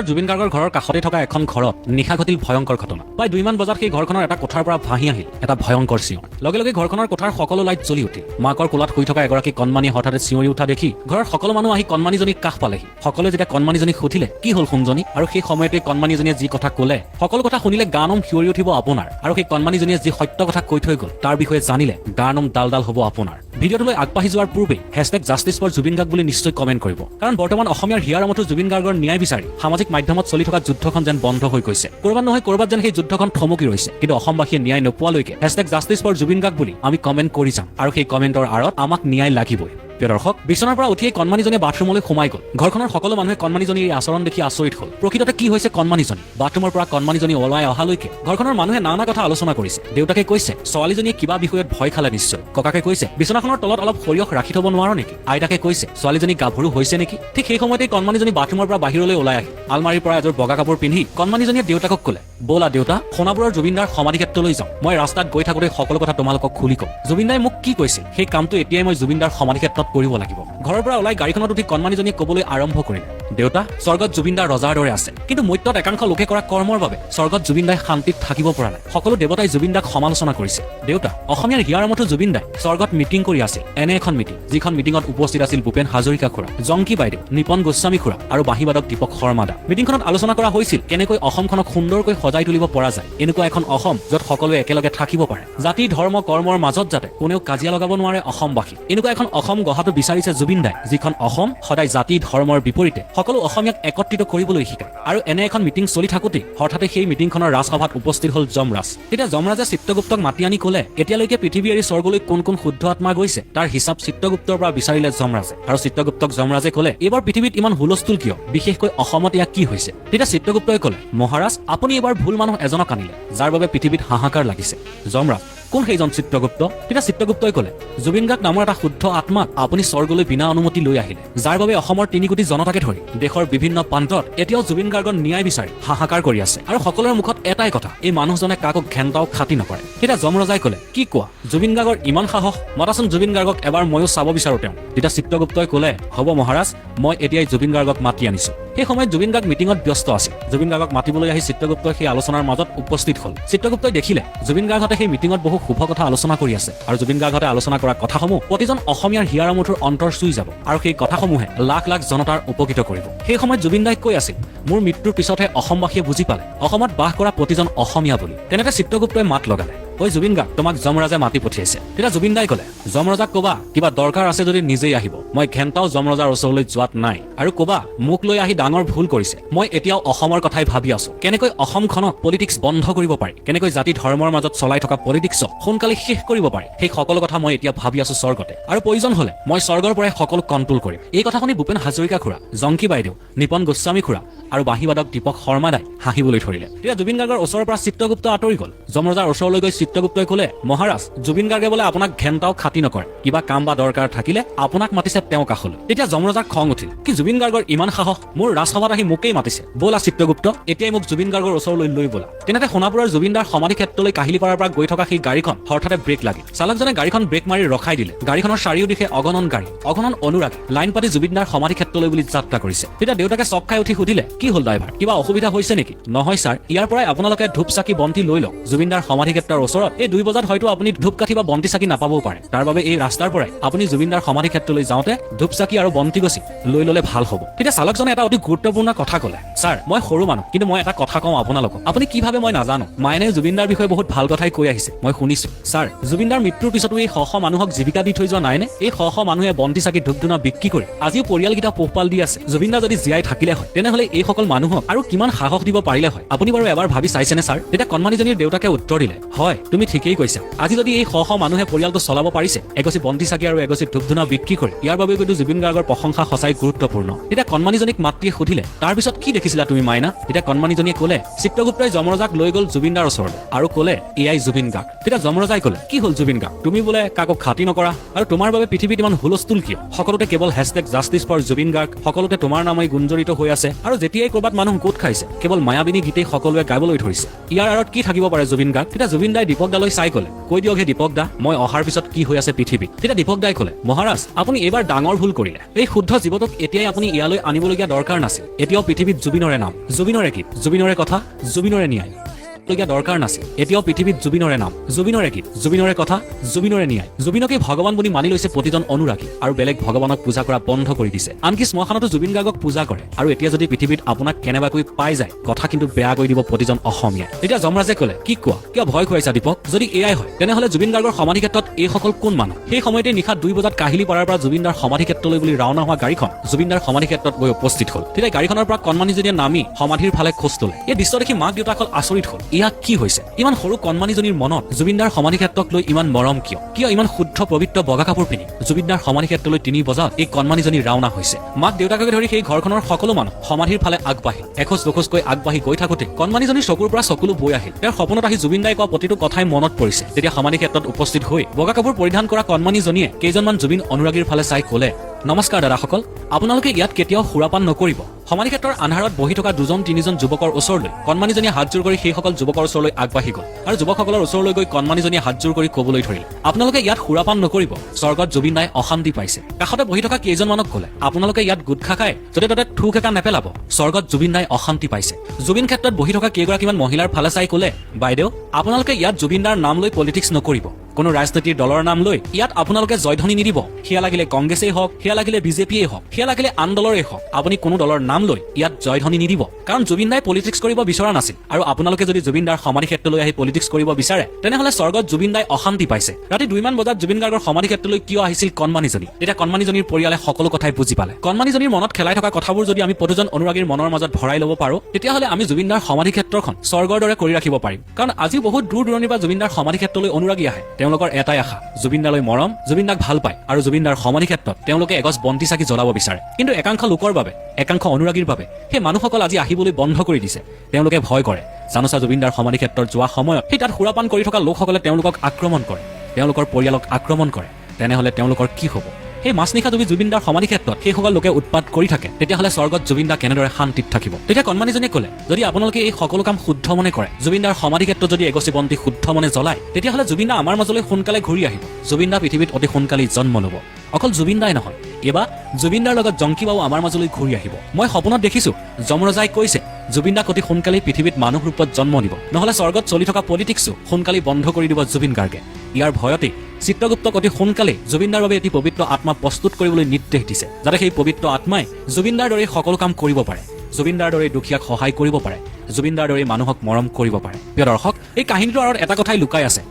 কলকাতাৰ জুবিন গাৰ্গৰ ঘৰৰ কাষতে থকা এখন ঘৰত নিশা ঘটিল ভয়ংকৰ ঘটনা। প্ৰায় 2 মান বজাত সেই ঘৰখনৰ এটা কোঠাৰ পৰা ভাহি আহিল এটা ভয়ংকৰ চিঞৰ। লগে লগে ঘৰখনৰ কোঠাৰ সকলো লাইট জ্বলি উঠিল। মাকৰ কোলাত শুই থকা এগৰাকী কণমানিয়ে হঠাতে চিঞৰি উঠা দেখি ঘৰৰ সকলো মানুহ আহি কণমানিজনীক কাষ পালেহি। সকলোৱে যেতিয়া কণমানিজনীক সুধিলে কি হ'ল সোণজনী, আৰু সেই সময়তে কণমানিজনীয়ে যি কথা ক'লে সকলো কথা শুনিলে গা নোম শিয়ৰি উঠিব আপোনাৰ। আৰু সেই কণমানিজনীয়ে যি সত্য কথা কৈ থৈ গ'ল তাৰ বিষয়ে জানিলে গাৰ নোম ডাল ডাল হ'ব আপোনাৰ। ভিডিঅ'টোলৈ আগবাঢ়ি যোৱাৰ পূৰ্বে #জাষ্টিছ ফৰ জুবিন গাৰ্গ বুলি নিশ্চয় কমেণ্ট কৰিব, কাৰণ বৰ্তমান অসমীয়াৰ হিয়াৰ আমঠু জুবিন গাৰ্গৰ ন্যায় বিচাৰি সামাজিক মাধ্যমত চলি থকা যুদ্ধখন যেন বন্ধ হৈ গৈছে। ক'ৰবাত নহয় ক'ৰবাত যেন সেই যুদ্ধখন থমকি ৰৈছে, কিন্তু অসমবাসীয়ে ন্যায় নোপোৱালৈকে #জাষ্টিছ ফৰ জুবিন গাৰ্গ বুলি আমি কমেণ্ট কৰি যাম, আৰু সেই কমেণ্টৰ আঁৰত আমাক ন্যায় লাগিবই। প্ৰিয় দৰ্শক, বিচনাৰ পৰা উঠিয়ে কণমানিজনীয়ে বাথৰুমলৈ সোমাই গ'ল। ঘৰখনৰ সকলো মানুহে কণমানিজনীৰ এই আচৰণ দেখি আচৰিত হ'ল। প্ৰকৃততে কি হৈছে কণমানিজনী? বাথৰুমৰ পৰা কণমানিজনী ওলাই অহালৈকে ঘৰখনৰ মানুহে নানা কথা আলোচনা কৰিছে। দেউতাকে কৈছে ছোৱালীজনীয়ে কিবা বিষয়ত ভয় খালে নিশ্চয়। ককাকে কৈছে বিচনাখনৰ তলত অলপ সৰিয়হ ৰাখি থ'ব নোৱাৰো নেকি? আইতাকে কৈছে ছোৱালীজনী গাভৰু হৈছে নেকি? ঠিক সেই সময়তে কণমানিজনী বাথৰুমৰ পৰা বাহিৰলৈ ওলাই আহিল। আলমাৰীৰ পৰা এযোৰ বগা কাপোৰ পিন্ধি কণমানিজনীয়ে দেউতাকক ক'লে, ব'লা দেউতা, সোণাপুৰৰ জুবিনদাৰ সমাধি ক্ষেত্ৰলৈ যাওঁ। মই ৰাস্তাত গৈ থাকোঁতে সকলো কথা তোমালোকক খুলি কম। জুবিনদাই মোক কি কৈছিল সেই কামটো এতিয়াই মই জুবিনদাৰ সমাধি ক্ষেত্ৰত কৰিব লাগিব। ঘৰৰ পৰা ওলাই গাড়ীখনত উঠি কণমানিজনীয়ে ক'বলৈ আৰম্ভ কৰিলে, দেউতা, স্বৰ্গত জুবিনদাৰ ৰজাৰ দৰে আছে, কিন্তু মত্যত একাংশ লোকে কৰা কৰ্মৰ বাবে স্বৰ্গত জুবিনদাই শান্তিত থাকিব পৰা নাই। সকলো দেৱতাই জুবিনদাক সমালোচনা কৰিছে। দেউতা, অসমীয়াৰ হিয়াৰ আমঠু জুবিনদাই স্বৰ্গত মিটিং কৰি আছিল। এনে এখন মিটিং, যিখন মিটিঙত উপস্থিত আছিল ভূপেন হাজৰিকা খুৰা, জংকী বাইদেউ, নিপন গোস্বামী খুৰা আৰু বাঁহীবাদক দীপক শৰ্মা দা। মিটিংখনত আলোচনা কৰা হৈছিল কেনেকৈ অসমখনক সুন্দৰকৈ সজাই তুলিব পৰা যায়। এনেকুৱা এখন অসম য'ত সকলোৱে একেলগে থাকিব পাৰে, জাতি ধৰ্ম কৰ্মৰ মাজত যাতে কোনেও কাজিয়া লগাব নোৱাৰে অসমবাসী। এনেকুৱা এখন অসম গঢ়াটো বিচাৰিছে জুবিনদাই, যিখন অসম সদায় জাতি ধৰ্মৰ বিপৰীতে সকলো অসমীয়াক একত্ৰিত কৰিবলৈ শিকায়। আৰু এনে এখন মিটিং চলি থাকোঁতেই হঠাতে সেই মিটিংখনৰ ৰাজসভাত উপস্থিত হ'ল যমৰাজ। তেতিয়া যমৰাজে চিত্ৰগুপ্তক মাতি আনি ক'লে, এতিয়ালৈকে পৃথিৱী এৰি স্বৰ্গলৈ কোন কোন শুদ্ধ আত্মা গৈছে তাৰ হিচাপ চিত্ৰগুপ্তৰ পৰা বিচাৰিলে যমৰাজে। আৰু চিত্ৰগুপ্তক যমৰাজে ক'লে, এইবাৰ পৃথিৱীত ইমান হুলস্থুল কিয়, বিশেষকৈ অসমত ইয়াক কি হৈছে? তেতিয়া চিত্ৰগুপ্তই ক'লে, মহাৰাজ, আপুনি এইবাৰ ভুল মানুহ এজনক আনিলে, যাৰ বাবে পৃথিৱীত হাহাকাৰ লাগিছে। যমৰাজ, কোন সেইজন চিত্ৰগুপ্ত? তেতিয়া চিত্ৰগুপ্তই ক'লে, জুবিন গাৰ্গ নামৰ এটা শুদ্ধ আত্মাক আপুনি স্বৰ্গলৈ বিনা অনুমতি লৈ আহিলে, যাৰ বাবে অসমৰ 3 কোটি জনতাকে ধৰি দেশৰ বিভিন্ন প্ৰান্তত এতিয়াও জুবিন গাৰ্গৰ ন্যায় বিচাৰি হাহাকাৰ কৰি আছে। আৰু সকলোৰে মুখত এটাই কথা, এই মানুহজনে কাকো ঘেণ্টাও খাতি নকৰে। তেতিয়া যমৰাজাই ক'লে, কি কোৱা, জুবিন গাৰ্গৰ ইমান সাহস? মতাচোন জুবিন গাৰ্গক এবাৰ ময়ো চাব বিচাৰোঁ তেওঁ। তেতিয়া চিত্ৰগুপ্তই ক'লে, হ'ব মহাৰাজ, মই এতিয়াই জুবিন গাৰ্গক মাতি আনিছোঁ। সেই সময়ত জুবিন গাৰ্গ মিটিঙত ব্যস্ত আছিল। জুবিন গাৰ্গক মাতিবলৈ আহি চিত্ৰগুপ্তই সেই আলোচনাৰ মাজত উপস্থিত হ'ল। চিত্ৰগুপ্তই দেখিলে জুবিন গাৰ্গহঁতে সেই মিটিঙত বহু শুভ কথা আলোচনা কৰি আছে, আৰু জুবিন গাৰ্গহঁতে আলোচনা কৰা কথাসমূহ প্ৰতিজন অসমীয়াৰ হিয়াৰ আমঠুৰ অন্তৰ চুই যাব, আৰু সেই কথাসমূহে লাখ লাখ জনতাৰ উপকৃত কৰিব। সেই সময়ত জুবিন দাই কৈ আছিল, মোৰ মৃত্যুৰ পিছতহে অসমবাসীয়ে বুজি পালে অসমত বাস কৰা প্ৰতিজন অসমীয়া বুলি। তেনেতে চিত্ৰগুপ্তই মাত লগালে, ঐ জুবিন গাৰ্গ, তোমাক যমৰাজে মাতি পঠিয়াইছে। তেতিয়া জুবিন দাই ক'লে, যমৰাজাক ক'বা কিবা দৰকাৰ আছে যদি নিজেই আহিব, মই ঘেণ্টাও যমৰাজাৰ ওচৰলৈ যোৱাত নাই। আৰু ক'বা মোক লৈ আহি ডাঙৰ ভুল কৰিছে, মই এতিয়াও অসমৰ কথাই ভাবি আছো, কেনেকৈ অসমখনক পলিটিক্স বন্ধ কৰিব পাৰি, কেনেকৈ জাতি ধৰ্মৰ মাজত চলাই থকা পলিটিক্সক সোনকালে শেষ কৰিব পাৰি, সেই সকলো কথা মই এতিয়া ভাবি আছো স্বৰ্গতে, আৰু প্ৰয়োজন হ'লে মই স্বৰ্গৰ পৰাই সকলো কণ্ট্ৰল কৰিম। এই কথা শুনি ভূপেন হাজৰিকা খুৰা, জংকী বাইদেউ, নিপন গোস্বামী খুৰা আৰু বাঁহীবাদক দীপক শৰ্মা দাই হাঁহিবলৈ ধৰিলে। তেতিয়া জুবিন গাৰ্গৰ ওচৰৰ পৰা চিত্ৰগুপ্ত আঁতৰি গ'ল। যমৰাজাৰ ওচৰলৈ গৈ চিত্ৰগুপ্তই ক'লে, মহাৰাজ, জুবিন গাৰ্গে বোলে আপোনাক ঘেণ্টাও খাতি নকৰে, কিবা কাম বা দৰকাৰ থাকিলে আপোনাক মাতিছে তেওঁ কাষলৈ। তেতিয়া যমৰাজাৰ খং উঠিল, কি জুবিন গাৰ্গৰ ইমান সাহস, মোৰ ৰাজসভাত আহি মোকেই মাতিছে, ব'লা চিত্ৰগুপ্ত, এতিয়াই মোক জুবিন গাৰ্গৰ ওচৰলৈ লৈ ব'লা। তেনেতে সোণাপুৰৰ জুবিনদাৰ সমাধি ক্ষেত্ৰলৈ কাহিলীপাৰাৰ পৰা গৈ থকা সেই গাড়ীখন হঠাতে ব্ৰেক লাগিল। চালকজনে গাড়ীখন ব্ৰেক মাৰি ৰখাই দিলে। গাড়ীখনৰ চাৰিওদিশে অগণন গাড়ী, অগণন অনুৰাগী লাইন পাতি জুবিনদাৰ সমাধি ক্ষেত্ৰলৈ বুলি যাত্ৰা কৰিছে। তেতিয়া দেউতাকে চক খাই উঠি সুধিলে, কি হ'ল ড্ৰাইভাৰ, কিবা অসুবিধা হৈছে নেকি? নহয় ছাৰ, ইয়াৰ পৰাই আপোনালোকে ধূপ চাকি বন্তি লৈ লওক। জুবিনদাৰ সমাধি ক্ষেত্ৰৰ ওচৰত এই 2 বজাত হয়তো আপুনি ধূপ কাঠি বা বন্তি চাকি নাপাবও পাৰে, তাৰ বাবে এই ৰাস্তাৰ পৰাই আপুনি জুবিনদাৰ সমাধি ক্ষেত্ৰলৈ যাওঁতে ধূপ চাকি আৰু বন্তি গছি লৈ ল'লে ভাল হ'ব। তেতিয়া চালকজনে এটা অতি গুৰুত্বপূৰ্ণ কথা ক'লে, ছাৰ, মই সৰু মানুহ, কিন্তু মই এটা কথা কওঁ আপোনালোকক, আপুনি কি ভাবে মই নাজানো, মায়েনে জুবিনদাৰ বিষয়ে বহুত ভাল কথাই কৈ আহিছে, মই শুনিছো। ছাৰ, জুবিনদাৰ মৃত্যুৰ পিছতো এই শ শ মানুহক জীৱিকা দি থৈ যোৱা নাইনে? এই শ শ মানুহে বন্তি চাকি ধূপ ধূনা বিক্ৰী কৰি আজিও পৰিয়ালকেইটা পোহপাল দি আছে। জুবিনদা যদি জীয়াই থাকিলে হয় তেনেহ'লে এইসকল মানুহক আৰু কিমান সাহস দিব পাৰিলে হয়, আপুনি বাৰু এবাৰ ভাবি চাইছেনে ছাৰ? তেতিয়া কণমানিজনীৰ দেউতাকে উত্তৰ দিলে, হয়, তুমি ঠিকেই কৈছা, আজি যদি এই শ শ মানুহে পৰিয়ালটো চলাব পাৰিছে এগছি বন্তি চাকি আৰু এগছি ধূপ ধূনা বিক্ৰী কৰি, ইয়াৰ বাবে কিন্তু জুবিন গাৰ্গৰ প্ৰশংসা সঁচাই গুৰুত্বপূৰ্ণ। তেতিয়া কণমানিজনীক মাতৃয়ে সুধিলে, তাৰপিছত কি দেখিছিলা তুমি মাইনা? তেতিয়া কণমানিজনীয়ে ক'লে, চিত্ৰগুপ্তই যমৰাজাক লৈ গ'ল জুবিনদাৰ ওচৰলৈ আৰু ক'লে, এয়াই জুবিন গাৰ্গ। তেতিয়া যমৰাজাই ক'লে, কি হ'ল জুবিন গাৰ্গ, তুমি বোলে কাকো খাতি নকৰা, আৰু তোমাৰ বাবে পৃথিৱীত ইমান হুলস্থুল কিয়? সকলোতে কেৱল #জাষ্টিছ ফৰ জুবিন গাৰ্গ, সকলোতে তোমাৰ নামেই গুঞ্জৰিত হৈ আছে, আৰু যেতিয়া এতিয়াই ক'ৰবাত মানুহ গোট খাইছে কেৱল মায়াবিনী গীতেই সকলোৱে গাবলৈ ধৰিছে ইয়াৰ আঁৰত কি থাকিব পাৰে জুবিন গাৰ্গ তেতিয়া জুবিন দাই দীপক দালৈ চাই ক'লে কৈ দিয়ক হে দীপক দা মই অহাৰ পিছত কি হৈ আছে পৃথিৱীত তেতিয়া দীপক দাই ক'লে মহাৰাজ আপুনি এইবাৰ ডাঙৰ ভুল কৰিলে এই শুদ্ধ জীৱটোক এতিয়াই আপুনি ইয়ালৈ আনিবলগীয়া দৰকাৰ নাছিল এতিয়াও পৃথিৱীত জুবিনৰে নাম জুবিনৰে গীত জুবিনৰে কথা জুবিনৰে ন্যায় দৰকাৰ নাছিল এতিয়াও পৃথিৱীত জুবিনৰে নাম জুবিনৰে গীত জুবিনৰে কথা জুবিনৰে ন্যায় জুবিনকে ভগৱান বুলি মানি লৈছে প্ৰতিজন অনুৰাগী আৰু বেলেগ ভগৱানক পূজা কৰা বন্ধ কৰি দিছে আনকি শ্মশানতো জুবিন গাৰ্গক পূজা কৰে আৰু এতিয়া যদি পৃথিৱীত আপোনাক কেনেবাকৈ পাই যায় কথা কিন্তু বেয়া কৰি দিব প্ৰতিজন অসমীয়াই তেতিয়া যমৰাজে ক'লে কি কোৱা কিয় ভয় খুৱাইছা দীপক যদি এয়াই হয় তেনেহ'লে জুবিন গাৰ্গৰ সমাধি ক্ষেত্ৰত এইসকল কোন মানুহ সেই সময়তে নিশা 2 বজাত কাহিলী পাৰাৰ পৰা জুবিনদাৰ সমাধি ক্ষেত্ৰলৈ বুলি ৰাওনা হোৱা গাড়ীখন জুবিনদাৰ সমাধি ক্ষেত্ৰত গৈ উপস্থিত হ'ল তেতিয়া গাড়ীখনৰ পৰা কণমানিজনীয়ে নামি সমাধিৰ ফালে খোজ তোলে এই দৃশ্য দেখি মাক দেউতাকল আচৰিত হ'ল ইয়াক কি হৈছে ইমান সৰু কণমানিজনীৰ মনত জুবিনদাৰ সমাধি ক্ষেত্ৰক লৈ ইমান মৰম কিয় ইমান শুদ্ধ পবিত্ৰ বগা কাপোৰ পিন্ধি জুবিনদাৰ সমাধি ক্ষেত্ৰলৈ 3 বজাত এই কণমানিজনী ৰাওনা হৈছে মাক দেউতাককে ধৰি সেই ঘৰখনৰ সকলো মানুহ সমাধিৰ ফালে আগবাঢ়িল এখোজ দুখোজকৈ আগবাঢ়ি গৈ থাকোতে কণমানিজনীৰ চকুৰ পৰা চকুলো বৈ আহিল তেওঁৰ সপোনত আহি জুবিনদাই কোৱা প্ৰতিটো কথাই মনত পৰিছে তেতিয়া সমাধি ক্ষেত্ৰত উপস্থিত হৈ বগা কাপোৰ পৰিধান কৰা কণমানিজনীয়ে কেইজনমান জুবিন অনুৰাগীৰ ফালে চাই ক'লে নমস্কাৰ দাদাসকল আপোনালোকে ইয়াত কেতিয়াও সুৰাপান নকৰিব সমাধি ক্ষেত্ৰৰ আন্ধাৰত বহি থকা 2-3জন যুৱকৰ ওচৰলৈ কণমানিজনীয়ে হাতজোৰ কৰি সেইসকল যুৱকৰ ওচৰলৈ আগবাঢ়ি গ'ল আৰু যুৱকসকলৰ ওচৰলৈ গৈ কণমানিজনীয়ে হাতজোৰ কৰি ক'বলৈ ধৰিলে আপোনালোকে ইয়াত সুৰাপান নকৰিব স্বৰ্গত জুবিন দাই অশান্তি পাইছে কাষতে বহি থকা কেইজনমানক ক'লে আপোনালোকে ইয়াত গোট খাই য'তে ত'তে থুক এটা নেপেলাব স্বৰ্গত জুবিন দাই অশান্তি পাইছে জুবিন ক্ষেত্ৰত বহি থকা কেইগৰাকীমান মহিলাৰ ফালে চাই ক'লে বাইদেউ আপোনালোকে ইয়াত জুবিন দাৰ নাম লৈ পলিটিক্স নকৰিব কোনো ৰাজনীতিৰ দলৰ নাম লৈ ইয়াত আপোনালোকে জয়ধ্বনি নিদিব সেয়া লাগিলে কংগ্ৰেছেই হওক সেয়া লাগিলে বিজেপিয়েই হওক সেয়া লাগিলে আন দলৰেই হওক আপুনি কোনো দলৰ নাম লৈ ইয়াত জয়ধ্বনি নিদিব কাৰণ জুবিন দাই পলিটিক্স কৰিব বিচৰা নাছিল আৰু আপোনালোকে যদি জুবিন দাৰ সমাধি ক্ষেত্ৰলৈ আহি পলিটিক্স কৰিব বিচাৰে তেনেহ'লে স্বৰ্গত জুবিন দাই অশান্তি পাইছে ৰাতি 2 বজাত জুবিন গাৰ্গৰ সমাধি ক্ষেত্ৰলৈ কিয় আহিছিল কণমানিজনী তেতিয়া কণমানিজনীৰ পৰিয়ালে সকলো কথাই বুজি পালে কণমানিজনীৰ মনত খেলাই থকা কথাবোৰ যদি আমি প্ৰতিজন অনুৰাগীৰ মনৰ মাজত ভৰাই ল'ব পাৰো তেতিয়াহ'লে আমি জুবিন দাৰ সমাধি ক্ষেত্ৰখন স্বৰ্গৰ দৰে কৰি ৰাখিব পাৰিম কাৰণ আজি বহুত দূৰ দূৰণিৰ পৰা জুবিন দাৰ সমাধি ক্ষেত্ৰলৈ অনুৰাগী আহে তেওঁলোকৰ এটাই আশা জুবিন দালৈ মৰম জুবিন দাক ভাল পায় আৰু জুবিন দাৰ সমাধি ক্ষেত্ৰত তেওঁলোকে এগছ বন্তি চাকি জ্বলাব বিচাৰে কিন্তু একাংশ লোকৰ বাবে একাংশ অনুৰাগীৰ বাবে সেই মানুহসকল আজি আহিবলৈ বন্ধ কৰি দিছে তেওঁলোকে ভয় কৰে জানোচা জুবিন দাৰ সমাধি ক্ষেত্ৰত যোৱা সময়ত সেই তাত সুৰাপান কৰি থকা লোকসকলে তেওঁলোকক আক্ৰমণ কৰে তেওঁলোকৰ পৰিয়ালক আক্ৰমণ কৰে তেনেহ'লে তেওঁলোকৰ কি হ'ব সেই মাছনিশা যদি জুবিন দাৰ সমাধি ক্ষেত্ৰত সেইসকল লোকে উৎপাত কৰি থাকে তেতিয়াহ'লে স্বৰ্গত জুবিন দা কেনেদৰে শান্তিত থাকিব তেতিয়া কণমানিজনীয়ে ক'লে যদি আপোনালোকে এই সকলো কাম শুদ্ধ মনে কৰে জুবিন দাৰ সমাধি ক্ষেত্ৰত যদি এগছি বন্তি শুদ্ধ মনে জ্বলায় তেতিয়াহ'লে জুবিন দা আমাৰ মাজলৈ সোনকালে ঘূৰি আহিব জুবিন দা পৃথিৱীত অতি সোনকালেই জন্ম ল'ব অকল জুবিন দাই নহয় এবাৰ জুবিন দাৰ লগত জংকি বাবু আমাৰ মাজলৈ ঘূৰি আহিব মই সপোনত দেখিছো যমৰাজাই কৈছে জুবিন দাক অতি সোনকালেই পৃথিৱীত মানুহ ৰূপত জন্ম দিব নহ'লে স্বৰ্গত চলি থকা পলিটিক্সো সোনকালেই বন্ধ কৰি দিব জুবিন গাৰ্গে ইয়াৰ ভয়তেই চিত্ৰগুপ্তক অতি সোনকালেই জুবিনদাৰ বাবে এটি পবিত্ৰ আত্মা প্ৰস্তুত কৰিবলৈ নিৰ্দেশ দিছে যাতে সেই পবিত্ৰ আত্মাই জুবিনদাৰ দৰে সকলো কাম কৰিব পাৰে জুবিনদাৰ দৰে দুখীয়াক সহায় কৰিব পাৰে জুবিনদাৰ দৰে মানুহক মৰম কৰিব পাৰে প্ৰিয় দৰ্শক এই কাহিনীটোৰ আঁৰত এটা কথাই লুকাই আছে